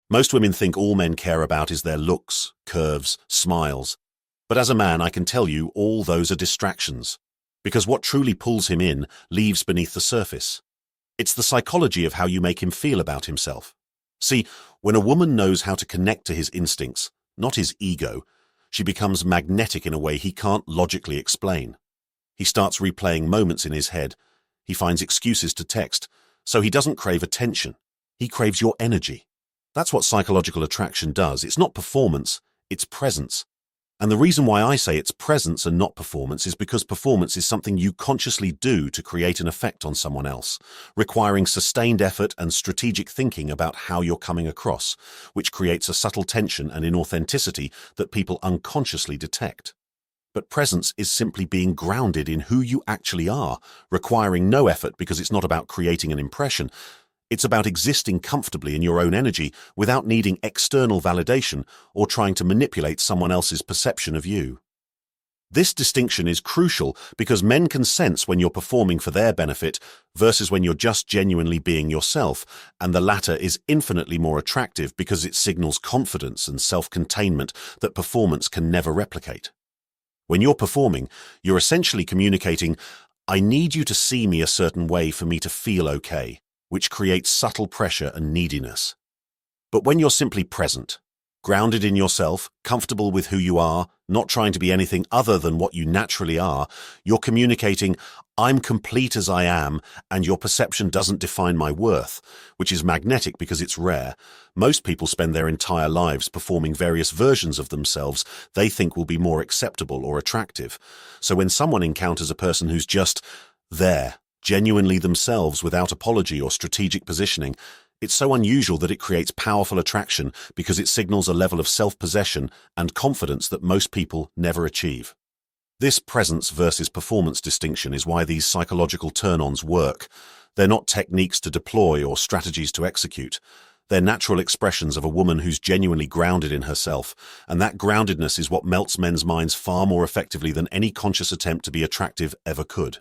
Most women think all men care about is their looks, curves, smiles. But as a man, I can tell you all those are distractions. Because what truly pulls him in leaves beneath the surface. It's the psychology of how you make him feel about himself. See, when a woman knows how to connect to his instincts, not his ego, she becomes magnetic in a way he can't logically explain. He starts replaying moments in his head. He finds excuses to text, so he doesn't crave attention. He craves your energy. That's what psychological attraction does. It's not performance, it's presence. And the reason why I say it's presence and not performance is because performance is something you consciously do to create an effect on someone else, requiring sustained effort and strategic thinking about how you're coming across, which creates a subtle tension and inauthenticity that people unconsciously detect. But presence is simply being grounded in who you actually are, requiring no effort because it's not about creating an impression. It's about existing comfortably in your own energy without needing external validation or trying to manipulate someone else's perception of you. This distinction is crucial because men can sense when you're performing for their benefit versus when you're just genuinely being yourself, and the latter is infinitely more attractive because it signals confidence and self-containment that performance can never replicate. When you're performing, you're essentially communicating, "I need you to see me a certain way for me to feel okay," which creates subtle pressure and neediness. But when you're simply present, grounded in yourself, comfortable with who you are, not trying to be anything other than what you naturally are, you're communicating, "I'm complete as I am, and your perception doesn't define my worth," which is magnetic because it's rare. Most people spend their entire lives performing various versions of themselves they think will be more acceptable or attractive. So when someone encounters a person who's just there, genuinely themselves without apology or strategic positioning, it's so unusual that it creates powerful attraction because it signals a level of self-possession and confidence that most people never achieve. This presence versus performance distinction is why these psychological turn-ons work. They're not techniques to deploy or strategies to execute. They're natural expressions of a woman who's genuinely grounded in herself, and that groundedness is what melts men's minds far more effectively than any conscious attempt to be attractive ever could.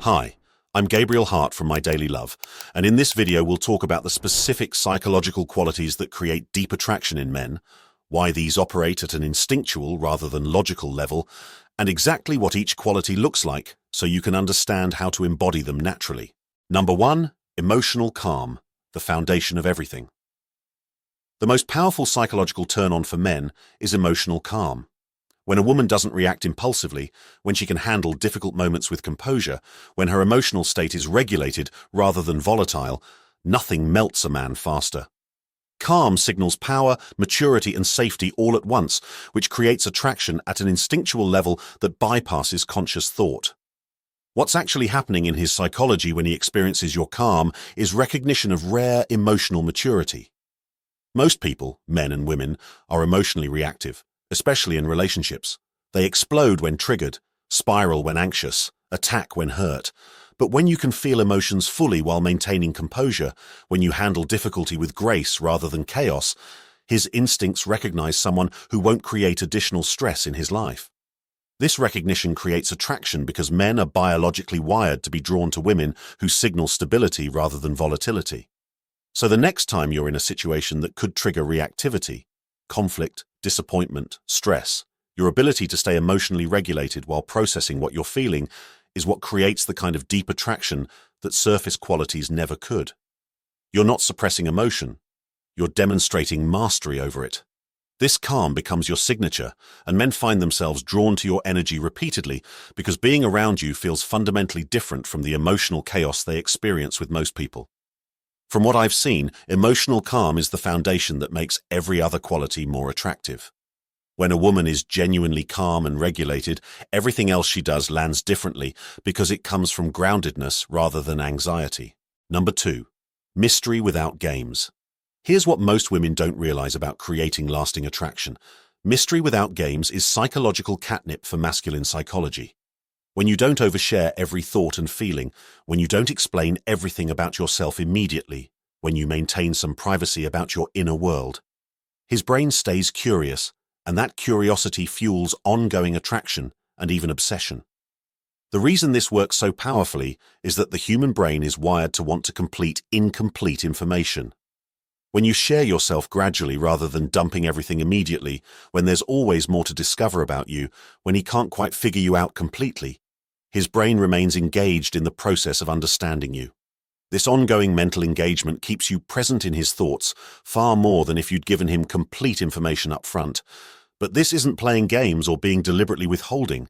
Hi. I'm Gabriel Hart from My Daily Love, and in this video we'll talk about the specific psychological qualities that create deep attraction in men, why these operate at an instinctual rather than logical level, and exactly what each quality looks like so you can understand how to embody them naturally. Number 1, emotional calm, the foundation of everything. The most powerful psychological turn-on for men is emotional calm. When a woman doesn't react impulsively, when she can handle difficult moments with composure, when her emotional state is regulated rather than volatile, nothing melts a man faster. Calm signals power, maturity, and safety all at once, which creates attraction at an instinctual level that bypasses conscious thought. What's actually happening in his psychology when he experiences your calm is recognition of rare emotional maturity. Most people, men and women, are emotionally reactive, especially in relationships. They explode when triggered, spiral when anxious, attack when hurt. But when you can feel emotions fully while maintaining composure, when you handle difficulty with grace rather than chaos, his instincts recognize someone who won't create additional stress in his life. This recognition creates attraction because men are biologically wired to be drawn to women who signal stability rather than volatility. So the next time you're in a situation that could trigger reactivity, conflict, disappointment, stress, your ability to stay emotionally regulated while processing what you're feeling is what creates the kind of deep attraction that surface qualities never could. You're not suppressing emotion, you're demonstrating mastery over it. This calm becomes your signature, and men find themselves drawn to your energy repeatedly because being around you feels fundamentally different from the emotional chaos they experience with most people. From what I've seen, emotional calm is the foundation that makes every other quality more attractive. When a woman is genuinely calm and regulated, everything else she does lands differently because it comes from groundedness rather than anxiety. Number 2, mystery without games. Here's what most women don't realize about creating lasting attraction. Mystery without games is psychological catnip for masculine psychology. When you don't overshare every thought and feeling, when you don't explain everything about yourself immediately, when you maintain some privacy about your inner world. His brain stays curious, and that curiosity fuels ongoing attraction and even obsession. The reason this works so powerfully is that the human brain is wired to want to complete incomplete information. When you share yourself gradually rather than dumping everything immediately, when there's always more to discover about you, when he can't quite figure you out completely, his brain remains engaged in the process of understanding you. This ongoing mental engagement keeps you present in his thoughts far more than if you'd given him complete information up front. But this isn't playing games or being deliberately withholding.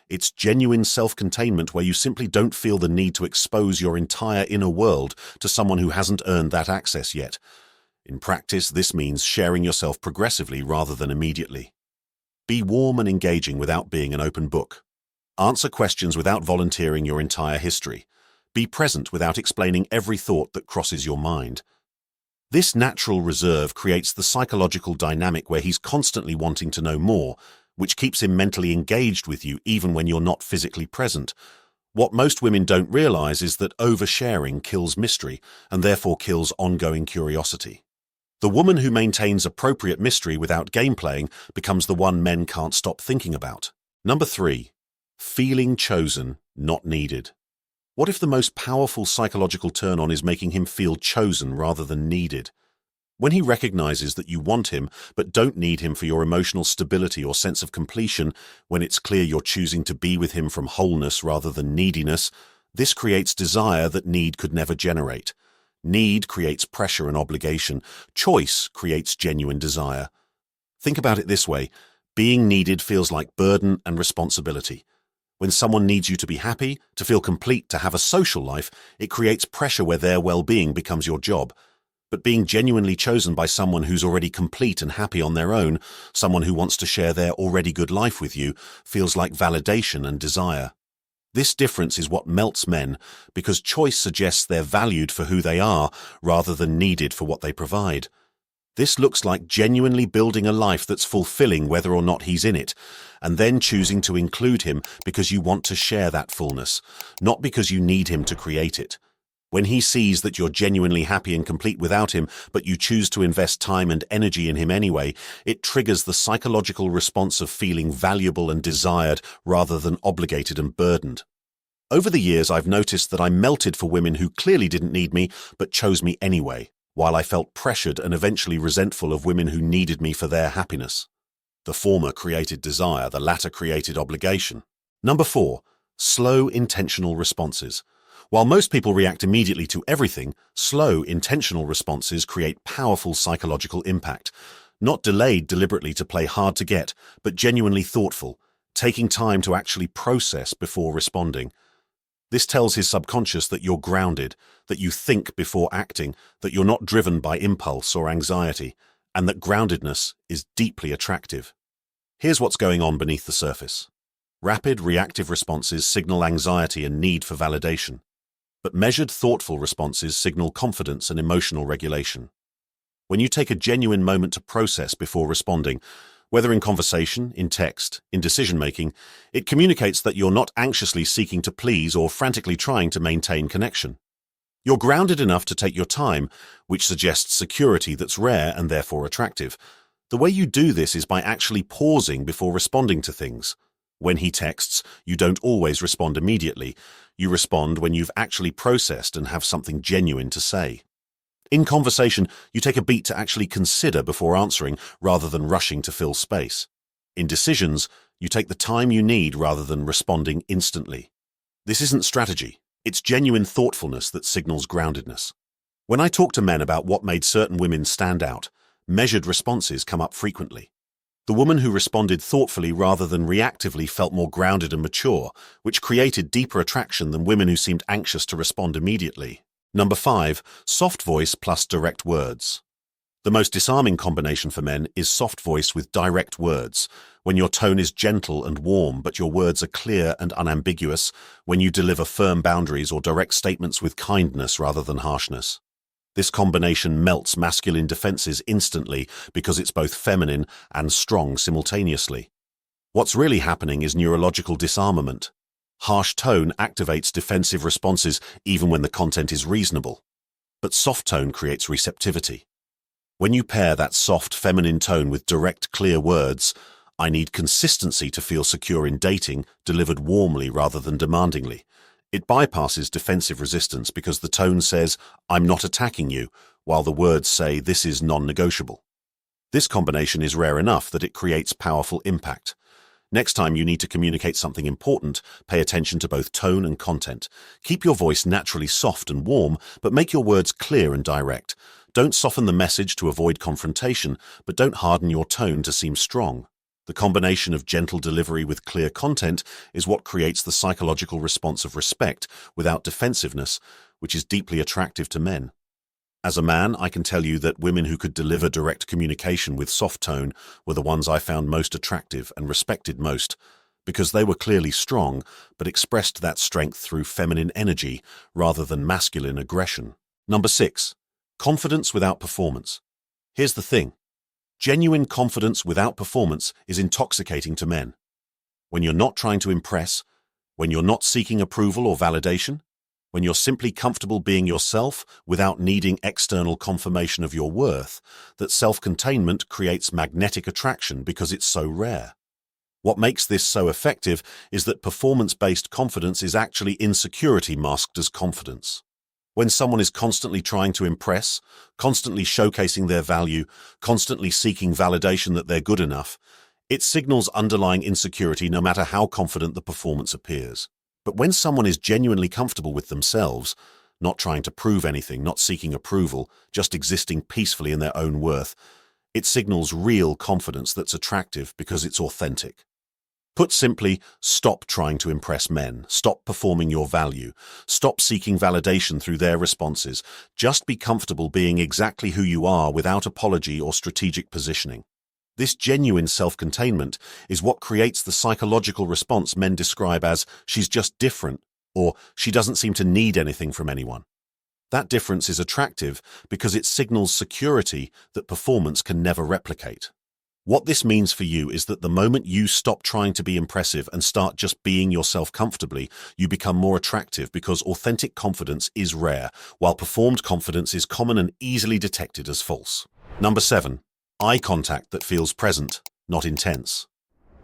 It's genuine self-containment where you simply don't feel the need to expose your entire inner world to someone who hasn't earned that access yet. In practice, this means sharing yourself progressively rather than immediately. Be warm and engaging without being an open book. Answer questions without volunteering your entire history. Be present without explaining every thought that crosses your mind. This natural reserve creates the psychological dynamic where he's constantly wanting to know more, which keeps him mentally engaged with you even when you're not physically present. What most women don't realize is that oversharing kills mystery and therefore kills ongoing curiosity. The woman who maintains appropriate mystery without gameplaying becomes the one men can't stop thinking about. Number 3. Feeling chosen, not needed. What if the most powerful psychological turn-on is making him feel chosen rather than needed? When he recognizes that you want him but don't need him for your emotional stability or sense of completion, when it's clear you're choosing to be with him from wholeness rather than neediness, this creates desire that need could never generate. Need creates pressure and obligation. Choice creates genuine desire. Think about it this way. Being needed feels like burden and responsibility. When someone needs you to be happy, to feel complete, to have a social life, it creates pressure where their well-being becomes your job. But being genuinely chosen by someone who's already complete and happy on their own, someone who wants to share their already good life with you, feels like validation and desire. This difference is what melts men, because choice suggests they're valued for who they are rather than needed for what they provide. This looks like genuinely building a life that's fulfilling whether or not he's in it, and then choosing to include him because you want to share that fullness, not because you need him to create it. When he sees that you're genuinely happy and complete without him, but you choose to invest time and energy in him anyway, it triggers the psychological response of feeling valuable and desired rather than obligated and burdened. Over the years, I've noticed that I melted for women who clearly didn't need me but chose me anyway, while I felt pressured and eventually resentful of women who needed me for their happiness. The former created desire, the latter created obligation. Number 4. Slow, intentional responses. While most people react immediately to everything, slow, intentional responses create powerful psychological impact. Not delayed deliberately to play hard to get, but genuinely thoughtful, taking time to actually process before responding. This tells his subconscious that you're grounded, that you think before acting, that you're not driven by impulse or anxiety, and that groundedness is deeply attractive. Here's what's going on beneath the surface. Rapid, reactive responses signal anxiety and need for validation. But measured, thoughtful responses signal confidence and emotional regulation. When you take a genuine moment to process before responding, whether in conversation, in text, in decision-making, it communicates that you're not anxiously seeking to please or frantically trying to maintain connection. You're grounded enough to take your time, which suggests security that's rare and therefore attractive. The way you do this is by actually pausing before responding to things. When he texts, you don't always respond immediately. You respond when you've actually processed and have something genuine to say. In conversation, you take a beat to actually consider before answering rather than rushing to fill space. In decisions, you take the time you need rather than responding instantly. This isn't strategy. It's genuine thoughtfulness that signals groundedness. When I talk to men about what made certain women stand out, measured responses come up frequently. The woman who responded thoughtfully rather than reactively felt more grounded and mature, which created deeper attraction than women who seemed anxious to respond immediately. Number 5. Soft voice plus direct words. The most disarming combination for men is soft voice with direct words, when your tone is gentle and warm but your words are clear and unambiguous, when you deliver firm boundaries or direct statements with kindness rather than harshness. This combination melts masculine defenses instantly because it's both feminine and strong simultaneously. What's really happening is neurological disarmament. Harsh tone activates defensive responses even when the content is reasonable. But soft tone creates receptivity. When you pair that soft feminine tone with direct, clear words, "I need consistency to feel secure in dating," delivered warmly rather than demandingly, It bypasses defensive resistance because the tone says, "I'm not attacking you," while the words say, "This is non-negotiable." This combination is rare enough that it creates powerful impact. Next time you need to communicate something important, pay attention to both tone and content. Keep your voice naturally soft and warm, but make your words clear and direct. Don't soften the message to avoid confrontation, but don't harden your tone to seem strong. The combination of gentle delivery with clear content is what creates the psychological response of respect without defensiveness, which is deeply attractive to men. As a man, I can tell you that women who could deliver direct communication with soft tone were the ones I found most attractive and respected most, because they were clearly strong, but expressed that strength through feminine energy rather than masculine aggression. Number 6. Confidence without performance. Here's the thing. Genuine confidence without performance is intoxicating to men. When you're not trying to impress, when you're not seeking approval or validation, when you're simply comfortable being yourself without needing external confirmation of your worth, that self-containment creates magnetic attraction because it's so rare. What makes this so effective is that performance-based confidence is actually insecurity masked as confidence. When someone is constantly trying to impress, constantly showcasing their value, constantly seeking validation that they're good enough, it signals underlying insecurity no matter how confident the performance appears. But when someone is genuinely comfortable with themselves, not trying to prove anything, not seeking approval, just existing peacefully in their own worth, it signals real confidence that's attractive because it's authentic. Put simply, stop trying to impress men, stop performing your value, stop seeking validation through their responses, just be comfortable being exactly who you are without apology or strategic positioning. This genuine self-containment is what creates the psychological response men describe as, "She's just different," or "She doesn't seem to need anything from anyone." That difference is attractive because it signals security that performance can never replicate. What this means for you is that the moment you stop trying to be impressive and start just being yourself comfortably, you become more attractive because authentic confidence is rare, while performed confidence is common and easily detected as false. Number 7. Eye contact that feels present, not intense.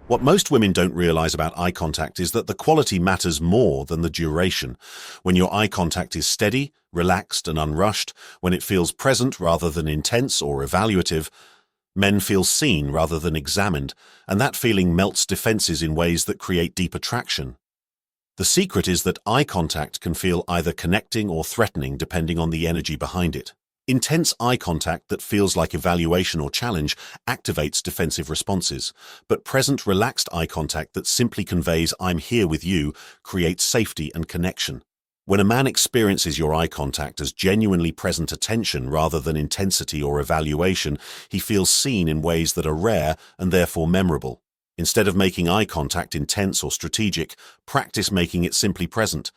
What most women don't realize about eye contact is that the quality matters more than the duration. When your eye contact is steady, relaxed, and unrushed, when it feels present rather than intense or evaluative, men feel seen rather than examined, and that feeling melts defenses in ways that create deep attraction. The secret is that eye contact can feel either connecting or threatening depending on the energy behind it. Intense eye contact that feels like evaluation or challenge activates defensive responses, but present, relaxed eye contact that simply conveys "I'm here with you" creates safety and connection. When a man experiences your eye contact as genuinely present attention rather than intensity or evaluation, he feels seen in ways that are rare and therefore memorable. Instead of making eye contact intense or strategic, practice making it simply present.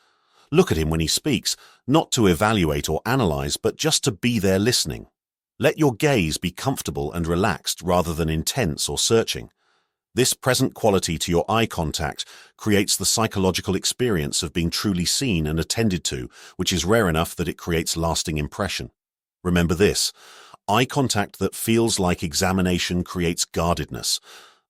Look at him when he speaks, not to evaluate or analyze, but just to be there listening. Let your gaze be comfortable and relaxed rather than intense or searching. This present quality to your eye contact creates the psychological experience of being truly seen and attended to, which is rare enough that it creates lasting impression. Remember this, eye contact that feels like examination creates guardedness.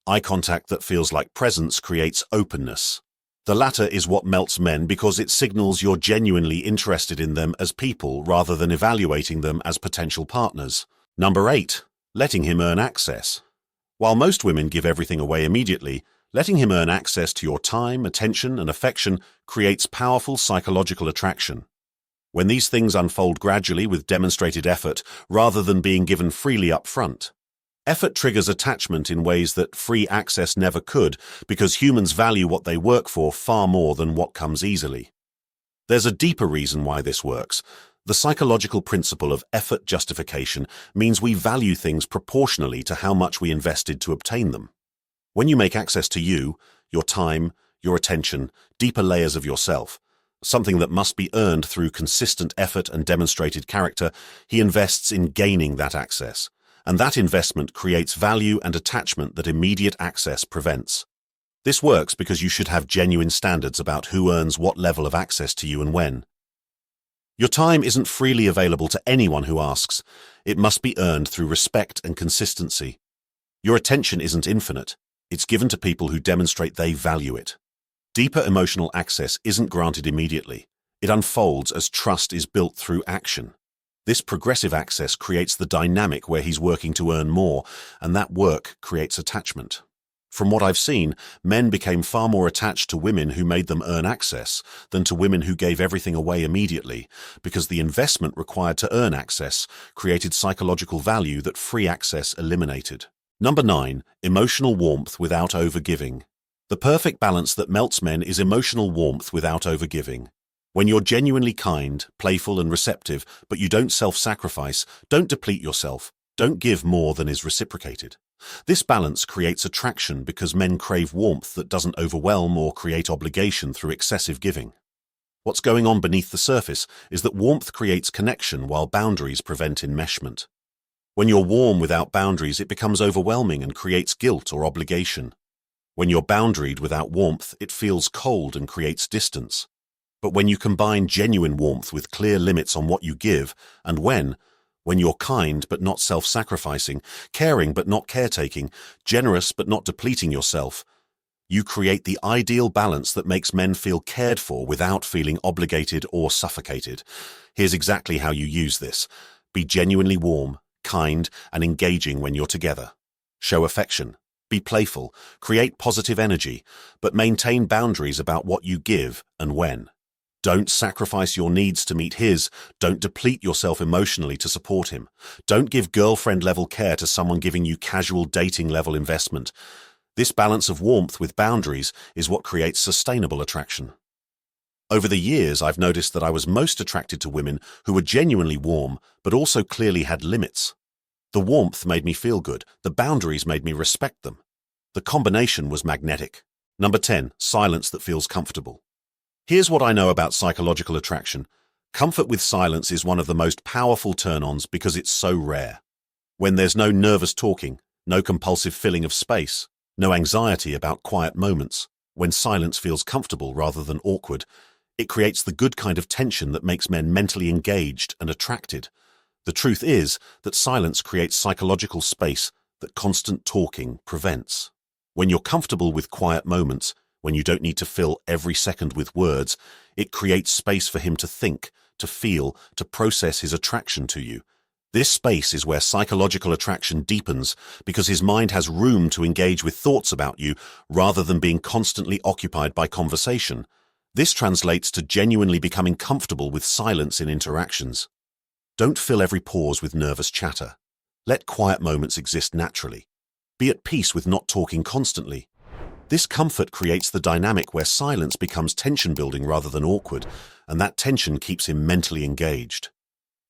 Eye contact that feels like presence creates openness. The latter is what melts men because it signals you're genuinely interested in them as people rather than evaluating them as potential partners. Number 8. Letting him earn access. While most women give everything away immediately, letting him earn access to your time, attention, and affection creates powerful psychological attraction. When these things unfold gradually with demonstrated effort rather than being given freely up front, effort triggers attachment in ways that free access never could because humans value what they work for far more than what comes easily. There's a deeper reason why this works. The psychological principle of effort justification means we value things proportionally to how much we invested to obtain them. When you make access to you, your time, your attention, deeper layers of yourself, something that must be earned through consistent effort and demonstrated character, he invests in gaining that access. And that investment creates value and attachment that immediate access prevents. This works because you should have genuine standards about who earns what level of access to you and when. Your time isn't freely available to anyone who asks. It must be earned through respect and consistency. Your attention isn't infinite. It's given to people who demonstrate they value it. Deeper emotional access isn't granted immediately. It unfolds as trust is built through action. This progressive access creates the dynamic where he's working to earn more, and that work creates attachment. From what I've seen, men became far more attached to women who made them earn access than to women who gave everything away immediately, because the investment required to earn access created psychological value that free access eliminated. Number 9, emotional warmth without overgiving. The perfect balance that melts men is emotional warmth without overgiving. When you're genuinely kind, playful, and receptive, but you don't self-sacrifice, don't deplete yourself, don't give more than is reciprocated. This balance creates attraction because men crave warmth that doesn't overwhelm or create obligation through excessive giving. What's going on beneath the surface is that warmth creates connection while boundaries prevent enmeshment. When you're warm without boundaries, it becomes overwhelming and creates guilt or obligation. When you're boundaried without warmth, it feels cold and creates distance. But when you combine genuine warmth with clear limits on what you give and when you're kind but not self-sacrificing, caring but not caretaking, generous but not depleting yourself, you create the ideal balance that makes men feel cared for without feeling obligated or suffocated. Here's exactly how you use this. Be genuinely warm, kind, and engaging when you're together. Show affection. Be playful. Create positive energy, but maintain boundaries about what you give and when. Don't sacrifice your needs to meet his. Don't deplete yourself emotionally to support him. Don't give girlfriend-level care to someone giving you casual dating-level investment. This balance of warmth with boundaries is what creates sustainable attraction. Over the years, I've noticed that I was most attracted to women who were genuinely warm, but also clearly had limits. The warmth made me feel good. The boundaries made me respect them. The combination was magnetic. Number 10, silence that feels comfortable. Here's what I know about psychological attraction. Comfort with silence is one of the most powerful turn-ons because it's so rare. When there's no nervous talking, no compulsive filling of space, no anxiety about quiet moments, when silence feels comfortable rather than awkward, it creates the good kind of tension that makes men mentally engaged and attracted. The truth is that silence creates psychological space that constant talking prevents. When you're comfortable with quiet moments, when you don't need to fill every second with words, it creates space for him to think, to feel, to process his attraction to you. This space is where psychological attraction deepens because his mind has room to engage with thoughts about you rather than being constantly occupied by conversation. This translates to genuinely becoming comfortable with silence in interactions. Don't fill every pause with nervous chatter. Let quiet moments exist naturally. Be at peace with not talking constantly. This comfort creates the dynamic where silence becomes tension-building rather than awkward, and that tension keeps him mentally engaged.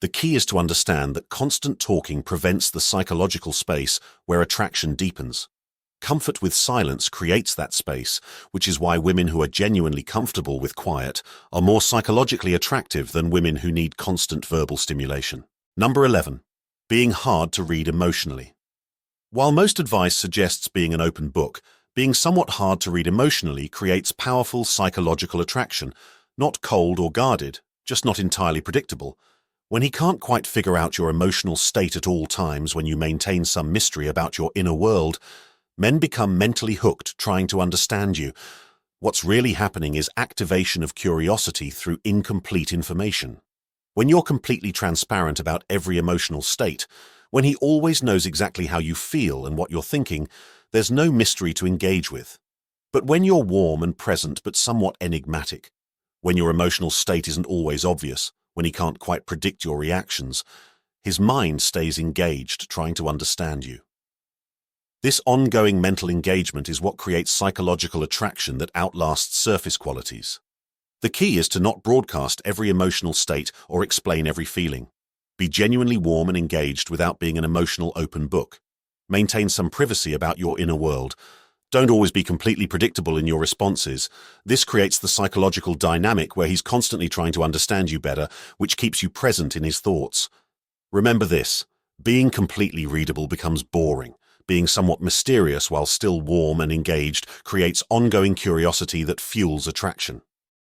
The key is to understand that constant talking prevents the psychological space where attraction deepens. Comfort with silence creates that space, which is why women who are genuinely comfortable with quiet are more psychologically attractive than women who need constant verbal stimulation. Number 11. Being hard to read emotionally. While most advice suggests being an open book, being somewhat hard to read emotionally creates powerful psychological attraction, not cold or guarded, just not entirely predictable. When he can't quite figure out your emotional state at all times when you maintain some mystery about your inner world, men become mentally hooked trying to understand you. What's really happening is activation of curiosity through incomplete information. When you're completely transparent about every emotional state, when he always knows exactly how you feel and what you're thinking, there's no mystery to engage with. But when you're warm and present but somewhat enigmatic, when your emotional state isn't always obvious, when he can't quite predict your reactions, his mind stays engaged trying to understand you. This ongoing mental engagement is what creates psychological attraction that outlasts surface qualities. The key is to not broadcast every emotional state or explain every feeling. Be genuinely warm and engaged without being an emotional open book. Maintain some privacy about your inner world. Don't always be completely predictable in your responses. This creates the psychological dynamic where he's constantly trying to understand you better, which keeps you present in his thoughts. Remember this, being completely readable becomes boring. Being somewhat mysterious while still warm and engaged creates ongoing curiosity that fuels attraction.